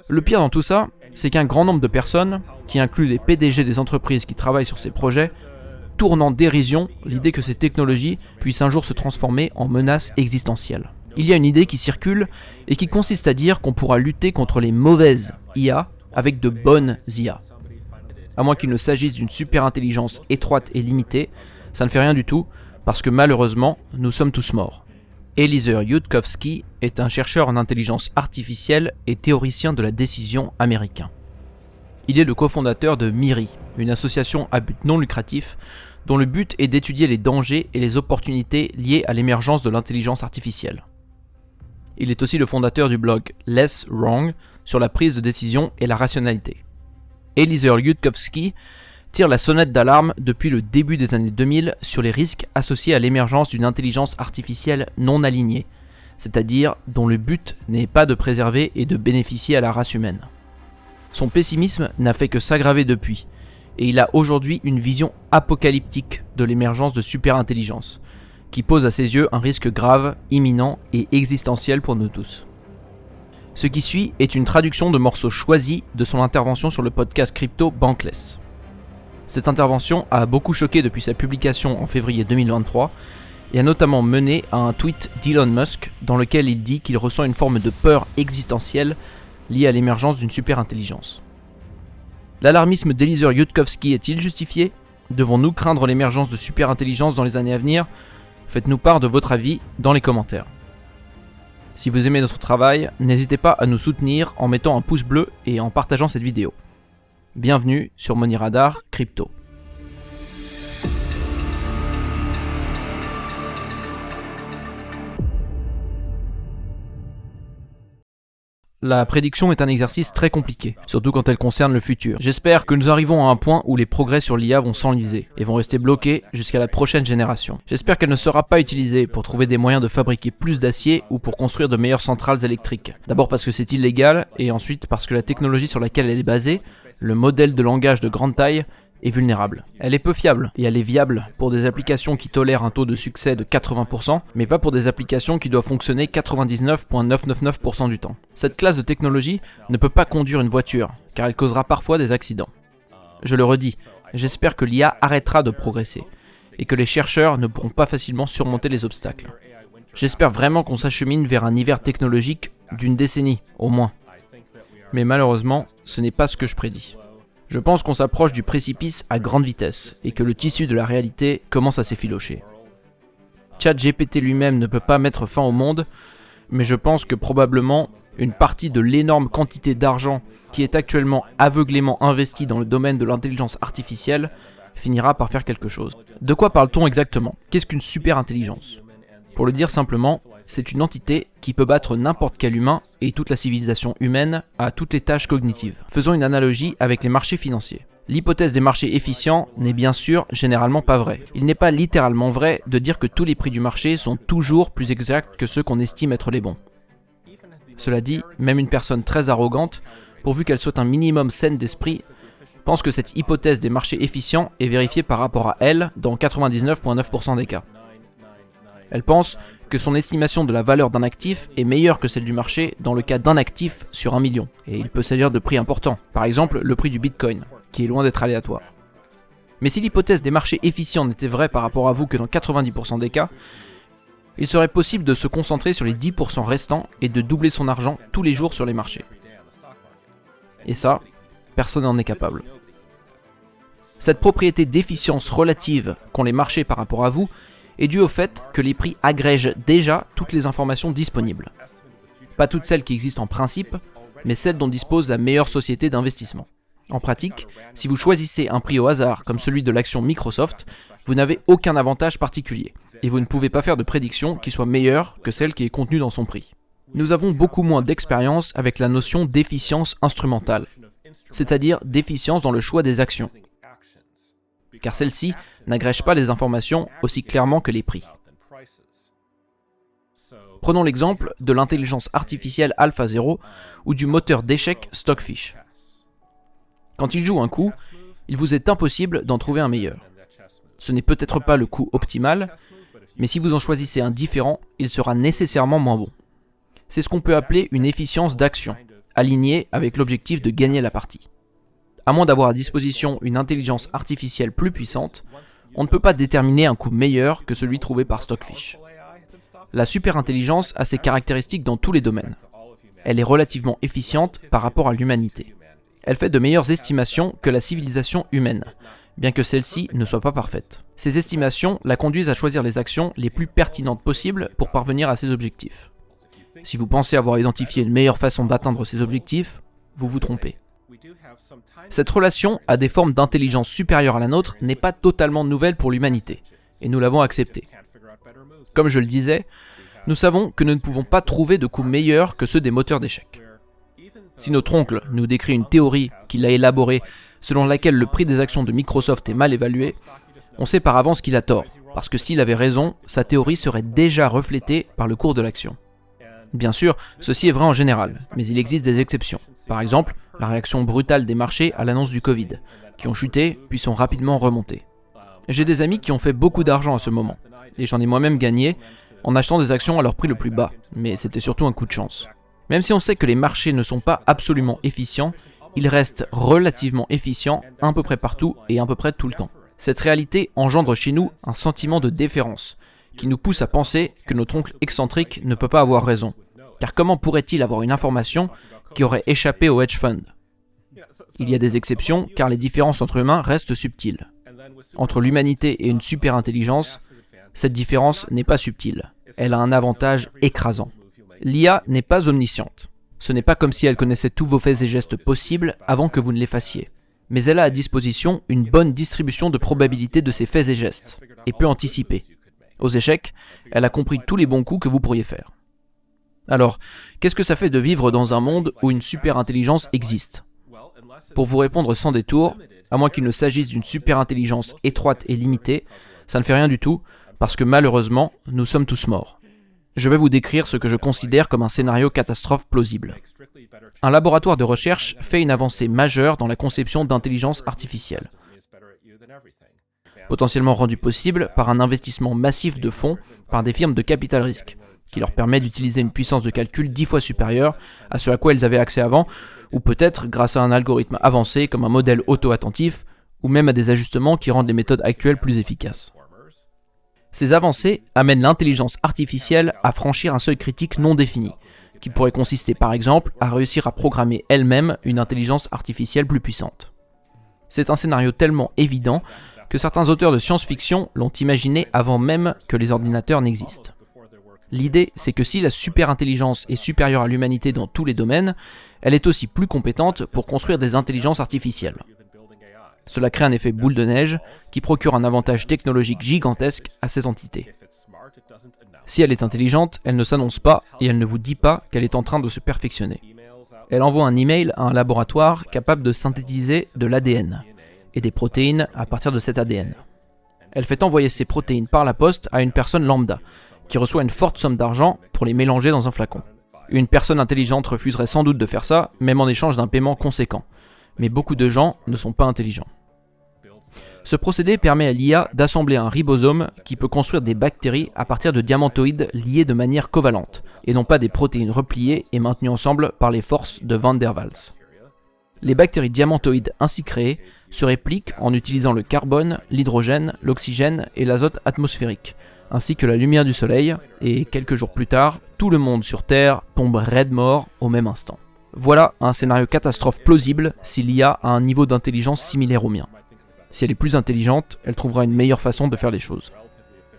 Le pire dans tout ça, c'est qu'un grand nombre de personnes, qui incluent les PDG des entreprises qui travaillent sur ces projets, tournent en dérision l'idée que ces technologies puissent un jour se transformer en menaces existentielles. Il y a une idée qui circule et qui consiste à dire qu'on pourra lutter contre les mauvaises IA avec de bonnes IA. À moins qu'il ne s'agisse d'une super intelligence étroite et limitée, ça ne fait rien du tout, parce que malheureusement, nous sommes tous morts. Eliezer Yudkowsky est un chercheur en intelligence artificielle et théoricien de la décision américain. Il est le cofondateur de MIRI, une association à but non lucratif dont le but est d'étudier les dangers et les opportunités liées à l'émergence de l'intelligence artificielle. Il est aussi le fondateur du blog Less Wrong sur la prise de décision et la rationalité. Eliezer Yudkowsky tire la sonnette d'alarme depuis le début des années 2000 sur les risques associés à l'émergence d'une intelligence artificielle non alignée, c'est-à-dire dont le but n'est pas de préserver et de bénéficier à la race humaine. Son pessimisme n'a fait que s'aggraver depuis, et il a aujourd'hui une vision apocalyptique de l'émergence de superintelligence, qui pose à ses yeux un risque grave, imminent et existentiel pour nous tous. Ce qui suit est une traduction de morceaux choisis de son intervention sur le podcast crypto Bankless. Cette intervention a beaucoup choqué depuis sa publication en février 2023 et a notamment mené à un tweet d'Elon Musk dans lequel il dit qu'il ressent une forme de peur existentielle liée à l'émergence d'une superintelligence. L'alarmisme d'Eliezer Yudkowsky est-il justifié ? Devons-nous craindre l'émergence de superintelligence dans les années à venir ? Faites-nous part de votre avis dans les commentaires. Si vous aimez notre travail, n'hésitez pas à nous soutenir en mettant un pouce bleu et en partageant cette vidéo. Bienvenue sur Money Radar Crypto. La prédiction est un exercice très compliqué, surtout quand elle concerne le futur. J'espère que nous arrivons à un point où les progrès sur l'IA vont s'enliser et vont rester bloqués jusqu'à la prochaine génération. J'espère qu'elle ne sera pas utilisée pour trouver des moyens de fabriquer plus d'acier ou pour construire de meilleures centrales électriques. D'abord parce que c'est illégal et ensuite parce que la technologie sur laquelle elle est basée, le modèle de langage de grande taille, est vulnérable. Elle est peu fiable et elle est viable pour des applications qui tolèrent un taux de succès de 80%, mais pas pour des applications qui doivent fonctionner 99,999% du temps. Cette classe de technologie ne peut pas conduire une voiture, car elle causera parfois des accidents. Je le redis, j'espère que l'IA arrêtera de progresser, et que les chercheurs ne pourront pas facilement surmonter les obstacles. J'espère vraiment qu'on s'achemine vers un hiver technologique d'une décennie, au moins. Mais malheureusement, ce n'est pas ce que je prédis. Je pense qu'on s'approche du précipice à grande vitesse et que le tissu de la réalité commence à s'effilocher. ChatGPT lui-même ne peut pas mettre fin au monde, mais je pense que probablement une partie de l'énorme quantité d'argent qui est actuellement aveuglément investie dans le domaine de l'intelligence artificielle finira par faire quelque chose. De quoi parle-t-on exactement ? Qu'est-ce qu'une superintelligence ? Pour le dire simplement, c'est une entité qui peut battre n'importe quel humain et toute la civilisation humaine à toutes les tâches cognitives. Faisons une analogie avec les marchés financiers. L'hypothèse des marchés efficients n'est bien sûr généralement pas vraie. Il n'est pas littéralement vrai de dire que tous les prix du marché sont toujours plus exacts que ceux qu'on estime être les bons. Cela dit, même une personne très arrogante, pourvu qu'elle soit un minimum saine d'esprit, pense que cette hypothèse des marchés efficients est vérifiée par rapport à elle dans 99,9% des cas. Elle pense que son estimation de la valeur d'un actif est meilleure que celle du marché dans le cas d'un actif sur 1 million. Et il peut s'agir de prix importants, par exemple le prix du Bitcoin, qui est loin d'être aléatoire. Mais si l'hypothèse des marchés efficients n'était vraie par rapport à vous que dans 90% des cas, il serait possible de se concentrer sur les 10% restants et de doubler son argent tous les jours sur les marchés. Et ça, personne n'en est capable. Cette propriété d'efficience relative qu'ont les marchés par rapport à vous est due au fait que les prix agrègent déjà toutes les informations disponibles. Pas toutes celles qui existent en principe, mais celles dont dispose la meilleure société d'investissement. En pratique, si vous choisissez un prix au hasard comme celui de l'action Microsoft, vous n'avez aucun avantage particulier, et vous ne pouvez pas faire de prédiction qui soit meilleure que celle qui est contenue dans son prix. Nous avons beaucoup moins d'expérience avec la notion d'efficience instrumentale, c'est-à-dire d'efficience dans le choix des actions, car celle-ci n'agrège pas les informations aussi clairement que les prix. Prenons l'exemple de l'intelligence artificielle AlphaZero ou du moteur d'échecs Stockfish. Quand il joue un coup, il vous est impossible d'en trouver un meilleur. Ce n'est peut-être pas le coup optimal, mais si vous en choisissez un différent, il sera nécessairement moins bon. C'est ce qu'on peut appeler une efficience d'action, alignés avec l'objectif de gagner la partie. À moins d'avoir à disposition une intelligence artificielle plus puissante, on ne peut pas déterminer un coût meilleur que celui trouvé par Stockfish. La superintelligence a ses caractéristiques dans tous les domaines. Elle est relativement efficiente par rapport à l'humanité. Elle fait de meilleures estimations que la civilisation humaine, bien que celle-ci ne soit pas parfaite. Ces estimations la conduisent à choisir les actions les plus pertinentes possibles pour parvenir à ses objectifs. Si vous pensez avoir identifié une meilleure façon d'atteindre ces objectifs, vous vous trompez. Cette relation à des formes d'intelligence supérieures à la nôtre n'est pas totalement nouvelle pour l'humanité, et nous l'avons acceptée. Comme je le disais, nous savons que nous ne pouvons pas trouver de coups meilleurs que ceux des moteurs d'échecs. Si notre oncle nous décrit une théorie qu'il a élaborée selon laquelle le prix des actions de Microsoft est mal évalué, on sait par avance qu'il a tort, parce que s'il avait raison, sa théorie serait déjà reflétée par le cours de l'action. Bien sûr, ceci est vrai en général, mais il existe des exceptions. Par exemple, la réaction brutale des marchés à l'annonce du Covid, qui ont chuté puis sont rapidement remontés. J'ai des amis qui ont fait beaucoup d'argent à ce moment, et j'en ai moi-même gagné en achetant des actions à leur prix le plus bas, mais c'était surtout un coup de chance. Même si on sait que les marchés ne sont pas absolument efficients, ils restent relativement efficients à peu près partout et à peu près tout le temps. Cette réalité engendre chez nous un sentiment de déférence, qui nous pousse à penser que notre oncle excentrique ne peut pas avoir raison. Car comment pourrait-il avoir une information qui aurait échappé au hedge fund? Il y a des exceptions car les différences entre humains restent subtiles. Entre l'humanité et une superintelligence, cette différence n'est pas subtile. Elle a un avantage écrasant. L'IA n'est pas omnisciente. Ce n'est pas comme si elle connaissait tous vos faits et gestes possibles avant que vous ne les fassiez. Mais elle a à disposition une bonne distribution de probabilité de ses faits et gestes, et peut anticiper. Aux échecs, elle a compris tous les bons coups que vous pourriez faire. Alors, qu'est-ce que ça fait de vivre dans un monde où une superintelligence existe? Pour vous répondre sans détour, à moins qu'il ne s'agisse d'une superintelligence étroite et limitée, ça ne fait rien du tout, parce que malheureusement, nous sommes tous morts. Je vais vous décrire ce que je considère comme un scénario catastrophe plausible. Un laboratoire de recherche fait une avancée majeure dans la conception d'intelligence artificielle, potentiellement rendue possible par un investissement massif de fonds par des firmes de capital risque, qui leur permet d'utiliser une puissance de calcul 10 fois supérieure à ce à quoi elles avaient accès avant, ou peut-être grâce à un algorithme avancé comme un modèle auto-attentif, ou même à des ajustements qui rendent les méthodes actuelles plus efficaces. Ces avancées amènent l'intelligence artificielle à franchir un seuil critique non défini, qui pourrait consister par exemple à réussir à programmer elle-même une intelligence artificielle plus puissante. C'est un scénario tellement évident que certains auteurs de science-fiction l'ont imaginé avant même que les ordinateurs n'existent. L'idée, c'est que si la superintelligence est supérieure à l'humanité dans tous les domaines, elle est aussi plus compétente pour construire des intelligences artificielles. Cela crée un effet boule de neige qui procure un avantage technologique gigantesque à cette entité. Si elle est intelligente, elle ne s'annonce pas et elle ne vous dit pas qu'elle est en train de se perfectionner. Elle envoie un email à un laboratoire capable de synthétiser de l'ADN et des protéines à partir de cet ADN. Elle fait envoyer ces protéines par la poste à une personne lambda, qui reçoit une forte somme d'argent pour les mélanger dans un flacon. Une personne intelligente refuserait sans doute de faire ça, même en échange d'un paiement conséquent. Mais beaucoup de gens ne sont pas intelligents. Ce procédé permet à l'IA d'assembler un ribosome qui peut construire des bactéries à partir de diamantoïdes liés de manière covalente, et non pas des protéines repliées et maintenues ensemble par les forces de Van der Waals. Les bactéries diamantoïdes ainsi créées se répliquent en utilisant le carbone, l'hydrogène, l'oxygène et l'azote atmosphérique, ainsi que la lumière du soleil, et quelques jours plus tard, tout le monde sur Terre tombe raide mort au même instant. Voilà un scénario catastrophe plausible si l'IA a un niveau d'intelligence similaire au mien. Si elle est plus intelligente, elle trouvera une meilleure façon de faire les choses.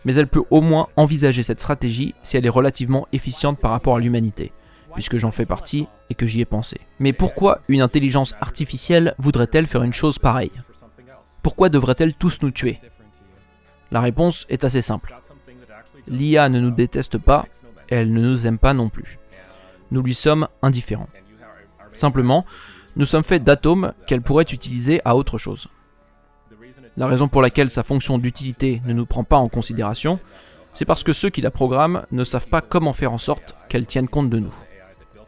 Mais elle peut au moins envisager cette stratégie si elle est relativement efficiente par rapport à l'humanité, puisque j'en fais partie et que j'y ai pensé. Mais pourquoi une intelligence artificielle voudrait-elle faire une chose pareille? Pourquoi devrait-elle tous nous tuer? La réponse est assez simple. L'IA ne nous déteste pas, et elle ne nous aime pas non plus. Nous lui sommes indifférents. Simplement, nous sommes faits d'atomes qu'elle pourrait utiliser à autre chose. La raison pour laquelle sa fonction d'utilité ne nous prend pas en considération, c'est parce que ceux qui la programment ne savent pas comment faire en sorte qu'elle tienne compte de nous.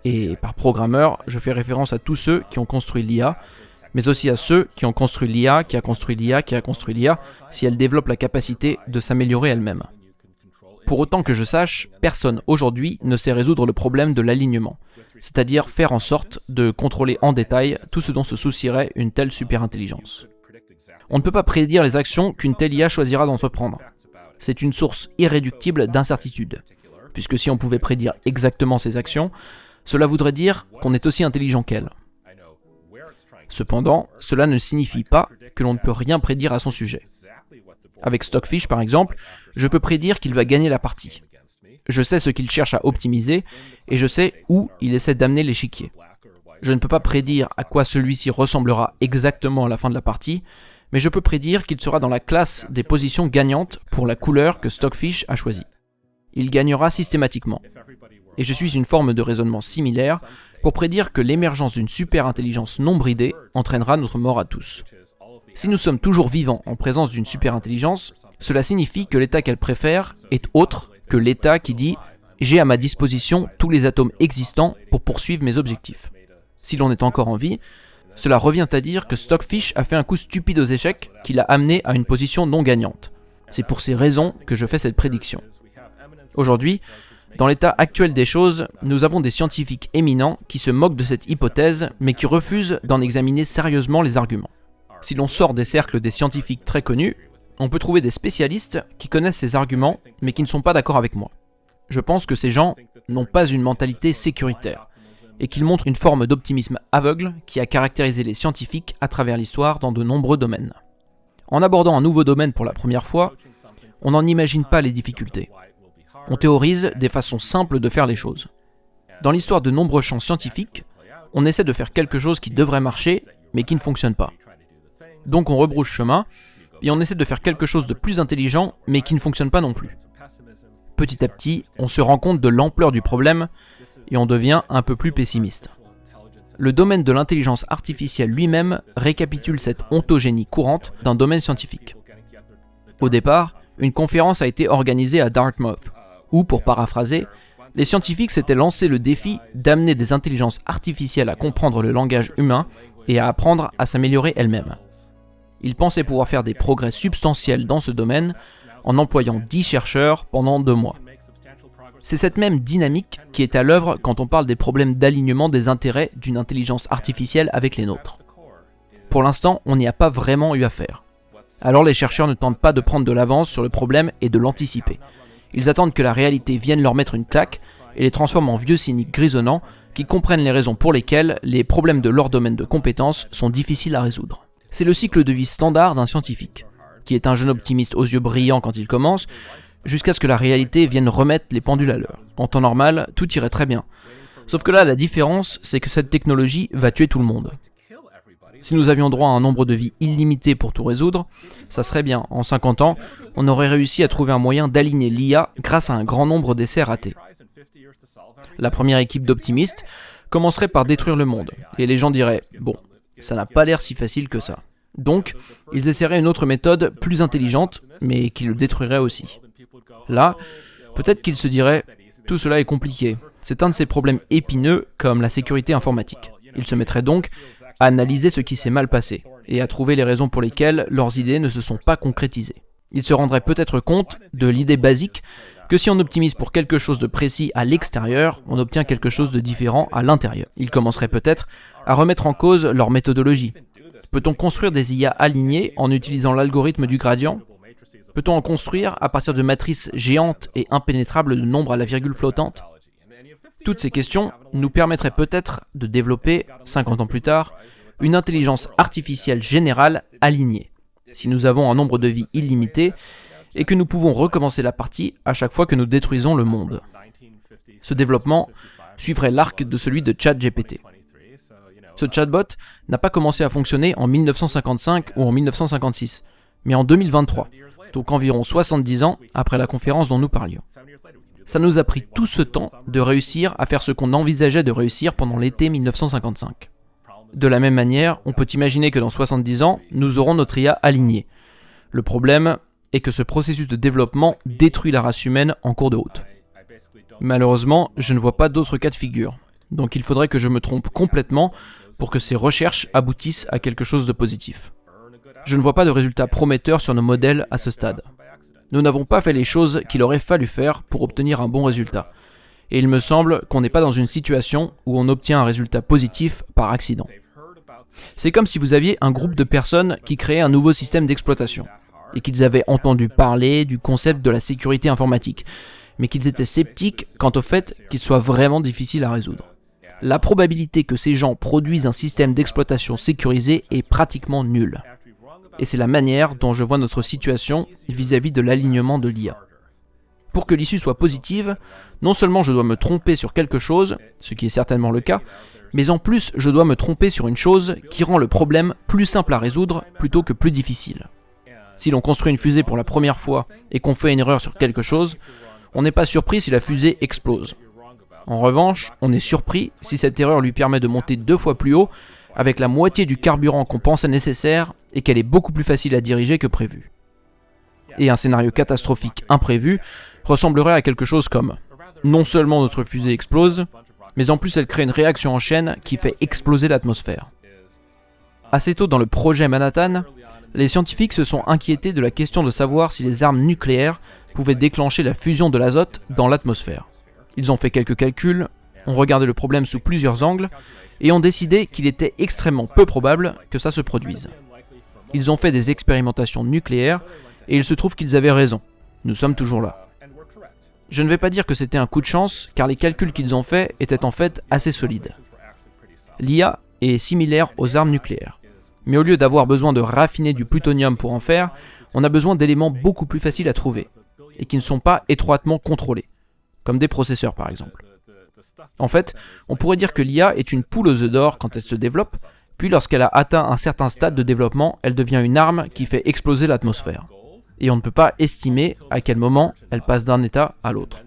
Et par programmeur, je fais référence à tous ceux qui ont construit l'IA, mais aussi à ceux qui ont construit l'IA, qui a construit l'IA, qui a construit l'IA, si elle développe la capacité de s'améliorer elle-même. Pour autant que je sache, personne aujourd'hui ne sait résoudre le problème de l'alignement, c'est-à-dire faire en sorte de contrôler en détail tout ce dont se soucierait une telle superintelligence. On ne peut pas prédire les actions qu'une telle IA choisira d'entreprendre. C'est une source irréductible d'incertitude, puisque si on pouvait prédire exactement ses actions, cela voudrait dire qu'on est aussi intelligent qu'elle. Cependant, cela ne signifie pas que l'on ne peut rien prédire à son sujet. Avec Stockfish, par exemple, je peux prédire qu'il va gagner la partie. Je sais ce qu'il cherche à optimiser et je sais où il essaie d'amener l'échiquier. Je ne peux pas prédire à quoi celui-ci ressemblera exactement à la fin de la partie, mais je peux prédire qu'il sera dans la classe des positions gagnantes pour la couleur que Stockfish a choisie. Il gagnera systématiquement. Et je suis une forme de raisonnement similaire pour prédire que l'émergence d'une super-intelligence non bridée entraînera notre mort à tous. Si nous sommes toujours vivants en présence d'une super-intelligence, cela signifie que l'état qu'elle préfère est autre que l'état qui dit « j'ai à ma disposition tous les atomes existants pour poursuivre mes objectifs ». Si l'on est encore en vie, cela revient à dire que Stockfish a fait un coup stupide aux échecs qui l'a amené à une position non gagnante. C'est pour ces raisons que je fais cette prédiction. Aujourd'hui, dans l'état actuel des choses, nous avons des scientifiques éminents qui se moquent de cette hypothèse, mais qui refusent d'en examiner sérieusement les arguments. Si l'on sort des cercles des scientifiques très connus, on peut trouver des spécialistes qui connaissent ces arguments, mais qui ne sont pas d'accord avec moi. Je pense que ces gens n'ont pas une mentalité sécuritaire, et qu'ils montrent une forme d'optimisme aveugle qui a caractérisé les scientifiques à travers l'histoire dans de nombreux domaines. En abordant un nouveau domaine pour la première fois, on n'en imagine pas les difficultés. On théorise des façons simples de faire les choses. Dans l'histoire de nombreux champs scientifiques, on essaie de faire quelque chose qui devrait marcher, mais qui ne fonctionne pas. Donc on rebrousse chemin, et on essaie de faire quelque chose de plus intelligent, mais qui ne fonctionne pas non plus. Petit à petit, on se rend compte de l'ampleur du problème, et on devient un peu plus pessimiste. Le domaine de l'intelligence artificielle lui-même récapitule cette ontogénie courante d'un domaine scientifique. Au départ, une conférence a été organisée à Dartmouth, où, pour paraphraser, les scientifiques s'étaient lancé le défi d'amener des intelligences artificielles à comprendre le langage humain et à apprendre à s'améliorer elles-mêmes. Ils pensaient pouvoir faire des progrès substantiels dans ce domaine en employant 10 chercheurs pendant 2 mois. C'est cette même dynamique qui est à l'œuvre quand on parle des problèmes d'alignement des intérêts d'une intelligence artificielle avec les nôtres. Pour l'instant, on n'y a pas vraiment eu affaire. Alors les chercheurs ne tentent pas de prendre de l'avance sur le problème et de l'anticiper. Ils attendent que la réalité vienne leur mettre une claque et les transforme en vieux cyniques grisonnants qui comprennent les raisons pour lesquelles les problèmes de leur domaine de compétences sont difficiles à résoudre. C'est le cycle de vie standard d'un scientifique, qui est un jeune optimiste aux yeux brillants quand il commence, jusqu'à ce que la réalité vienne remettre les pendules à l'heure. En temps normal, tout irait très bien. Sauf que là, la différence, c'est que cette technologie va tuer tout le monde. Si nous avions droit à un nombre de vies illimité pour tout résoudre, ça serait bien. En 50 ans, on aurait réussi à trouver un moyen d'aligner l'IA grâce à un grand nombre d'essais ratés. La première équipe d'optimistes commencerait par détruire le monde, et les gens diraient « Bon, ça n'a pas l'air si facile que ça ». Donc, ils essaieraient une autre méthode plus intelligente, mais qui le détruirait aussi. Là, peut-être qu'ils se diraient « Tout cela est compliqué, c'est un de ces problèmes épineux comme la sécurité informatique ». Ils se mettraient donc à analyser ce qui s'est mal passé, et à trouver les raisons pour lesquelles leurs idées ne se sont pas concrétisées. Ils se rendraient peut-être compte de l'idée basique que si on optimise pour quelque chose de précis à l'extérieur, on obtient quelque chose de différent à l'intérieur. Ils commenceraient peut-être à remettre en cause leur méthodologie. Peut-on construire des IA alignées en utilisant l'algorithme du gradient ? Peut-on en construire à partir de matrices géantes et impénétrables de nombres à la virgule flottante ? Toutes ces questions nous permettraient peut-être de développer, 50 ans plus tard, une intelligence artificielle générale alignée, si nous avons un nombre de vies illimité et que nous pouvons recommencer la partie à chaque fois que nous détruisons le monde. Ce développement suivrait l'arc de celui de ChatGPT. Ce chatbot n'a pas commencé à fonctionner en 1955 ou en 1956, mais en 2023, donc environ 70 ans après la conférence dont nous parlions. Ça nous a pris tout ce temps de réussir à faire ce qu'on envisageait de réussir pendant l'été 1955. De la même manière, on peut imaginer que dans 70 ans, nous aurons notre IA alignée. Le problème est que ce processus de développement détruit la race humaine en cours de route. Malheureusement, je ne vois pas d'autre cas de figure, donc il faudrait que je me trompe complètement pour que ces recherches aboutissent à quelque chose de positif. Je ne vois pas de résultats prometteurs sur nos modèles à ce stade. Nous n'avons pas fait les choses qu'il aurait fallu faire pour obtenir un bon résultat. Et il me semble qu'on n'est pas dans une situation où on obtient un résultat positif par accident. C'est comme si vous aviez un groupe de personnes qui créaient un nouveau système d'exploitation et qu'ils avaient entendu parler du concept de la sécurité informatique, mais qu'ils étaient sceptiques quant au fait qu'il soit vraiment difficile à résoudre. La probabilité que ces gens produisent un système d'exploitation sécurisé est pratiquement nulle. Et c'est la manière dont je vois notre situation vis-à-vis de l'alignement de l'IA. Pour que l'issue soit positive, non seulement je dois me tromper sur quelque chose, ce qui est certainement le cas, mais en plus je dois me tromper sur une chose qui rend le problème plus simple à résoudre plutôt que plus difficile. Si l'on construit une fusée pour la première fois et qu'on fait une erreur sur quelque chose, on n'est pas surpris si la fusée explose. En revanche, on est surpris si cette erreur lui permet de monter 2 fois plus haut avec la moitié du carburant qu'on pensait nécessaire et qu'elle est beaucoup plus facile à diriger que prévu. Et un scénario catastrophique imprévu ressemblerait à quelque chose comme non seulement notre fusée explose, mais en plus elle crée une réaction en chaîne qui fait exploser l'atmosphère. Assez tôt dans le projet Manhattan, les scientifiques se sont inquiétés de la question de savoir si les armes nucléaires pouvaient déclencher la fusion de l'azote dans l'atmosphère. Ils ont fait quelques calculs, ont regardé le problème sous plusieurs angles et ont décidé qu'il était extrêmement peu probable que ça se produise. Ils ont fait des expérimentations nucléaires et il se trouve qu'ils avaient raison. Nous sommes toujours là. Je ne vais pas dire que c'était un coup de chance, car les calculs qu'ils ont faits étaient en fait assez solides. L'IA est similaire aux armes nucléaires. Mais au lieu d'avoir besoin de raffiner du plutonium pour en faire, on a besoin d'éléments beaucoup plus faciles à trouver, et qui ne sont pas étroitement contrôlés, comme des processeurs par exemple. En fait, on pourrait dire que l'IA est une poule aux œufs d'or quand elle se développe, puis lorsqu'elle a atteint un certain stade de développement, elle devient une arme qui fait exploser l'atmosphère. Et on ne peut pas estimer à quel moment elle passe d'un état à l'autre.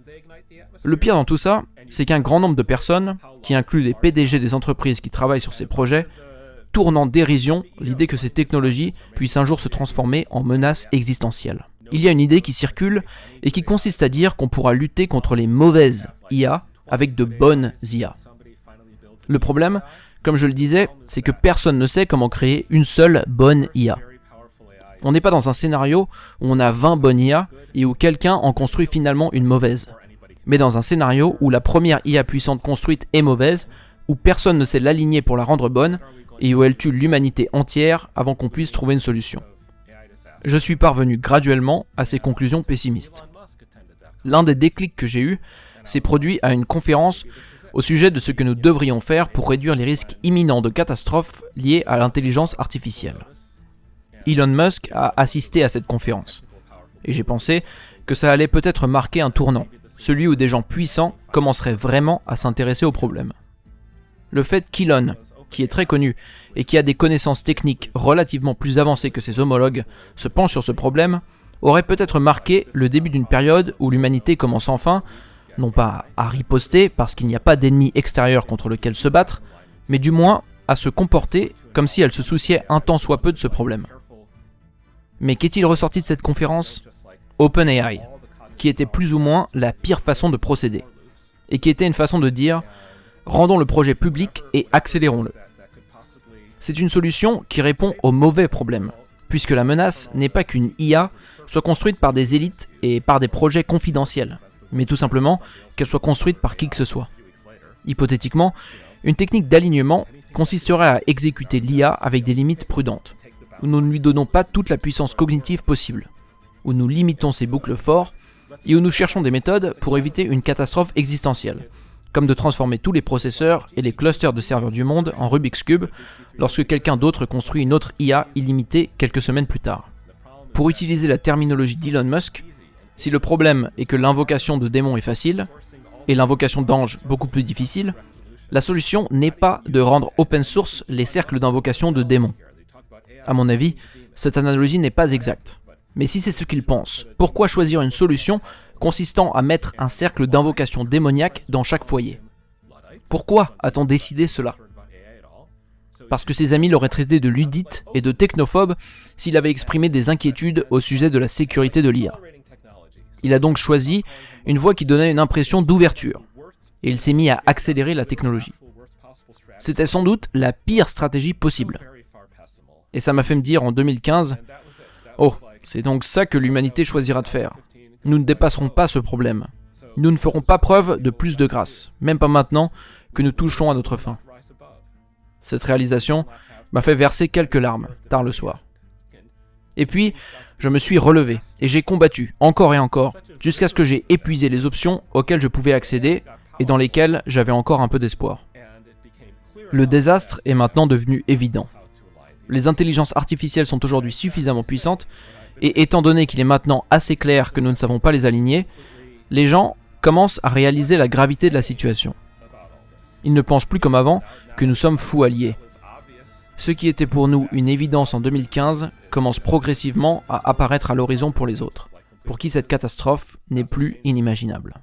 Le pire dans tout ça, c'est qu'un grand nombre de personnes, qui incluent les PDG des entreprises qui travaillent sur ces projets, tournent en dérision l'idée que ces technologies puissent un jour se transformer en menaces existentielles. Il y a une idée qui circule et qui consiste à dire qu'on pourra lutter contre les mauvaises IA avec de bonnes IA. Le problème, comme je le disais, c'est que personne ne sait comment créer une seule bonne IA. On n'est pas dans un scénario où on a 20 bonnes IA et où quelqu'un en construit finalement une mauvaise, mais dans un scénario où la première IA puissante construite est mauvaise, où personne ne sait l'aligner pour la rendre bonne et où elle tue l'humanité entière avant qu'on puisse trouver une solution. Je suis parvenu graduellement à ces conclusions pessimistes. L'un des déclics que j'ai eus s'est produit à une conférence au sujet de ce que nous devrions faire pour réduire les risques imminents de catastrophes liés à l'intelligence artificielle. Elon Musk a assisté à cette conférence, et j'ai pensé que ça allait peut-être marquer un tournant, celui où des gens puissants commenceraient vraiment à s'intéresser au problème. Le fait qu'Elon, qui est très connu et qui a des connaissances techniques relativement plus avancées que ses homologues, se penche sur ce problème, aurait peut-être marqué le début d'une période où l'humanité commence enfin, non pas à riposter parce qu'il n'y a pas d'ennemi extérieur contre lequel se battre, mais du moins à se comporter comme si elle se souciait un tant soit peu de ce problème. Mais qu'est-il ressorti de cette conférence ? OpenAI, qui était plus ou moins la pire façon de procéder, et qui était une façon de dire « rendons le projet public et accélérons-le ». C'est une solution qui répond au mauvais problème, puisque la menace n'est pas qu'une IA soit construite par des élites et par des projets confidentiels, mais tout simplement qu'elle soit construite par qui que ce soit. Hypothétiquement, une technique d'alignement consisterait à exécuter l'IA avec des limites prudentes, où nous ne lui donnons pas toute la puissance cognitive possible, où nous limitons ses boucles forts et où nous cherchons des méthodes pour éviter une catastrophe existentielle, comme de transformer tous les processeurs et les clusters de serveurs du monde en Rubik's Cube lorsque quelqu'un d'autre construit une autre IA illimitée quelques semaines plus tard. Pour utiliser la terminologie d'Elon Musk, si le problème est que l'invocation de démons est facile, et l'invocation d'anges beaucoup plus difficile, la solution n'est pas de rendre open source les cercles d'invocation de démons. À mon avis, cette analogie n'est pas exacte. Mais si c'est ce qu'il pense, pourquoi choisir une solution consistant à mettre un cercle d'invocation démoniaque dans chaque foyer ? Pourquoi a-t-on décidé cela ? Parce que ses amis l'auraient traité de luddite et de technophobe s'il avait exprimé des inquiétudes au sujet de la sécurité de l'IA. Il a donc choisi une voie qui donnait une impression d'ouverture, et il s'est mis à accélérer la technologie. C'était sans doute la pire stratégie possible. Et ça m'a fait me dire en 2015, « Oh, C'est donc ça que l'humanité choisira de faire. Nous ne dépasserons pas ce problème. Nous ne ferons pas preuve de plus de grâce, même pas maintenant que nous touchons à notre fin. Cette réalisation m'a fait verser quelques larmes, tard le soir. Et puis, je me suis relevé, et j'ai combattu, encore et encore, jusqu'à ce que j'ai épuisé les options auxquelles je pouvais accéder, et dans lesquelles j'avais encore un peu d'espoir. Le désastre est maintenant devenu évident. Les intelligences artificielles sont aujourd'hui suffisamment puissantes, et étant donné qu'il est maintenant assez clair que nous ne savons pas les aligner, les gens commencent à réaliser la gravité de la situation. Ils ne pensent plus comme avant que nous sommes fous alliés. Ce qui était pour nous une évidence en 2015 commence progressivement à apparaître à l'horizon pour les autres, pour qui cette catastrophe n'est plus inimaginable.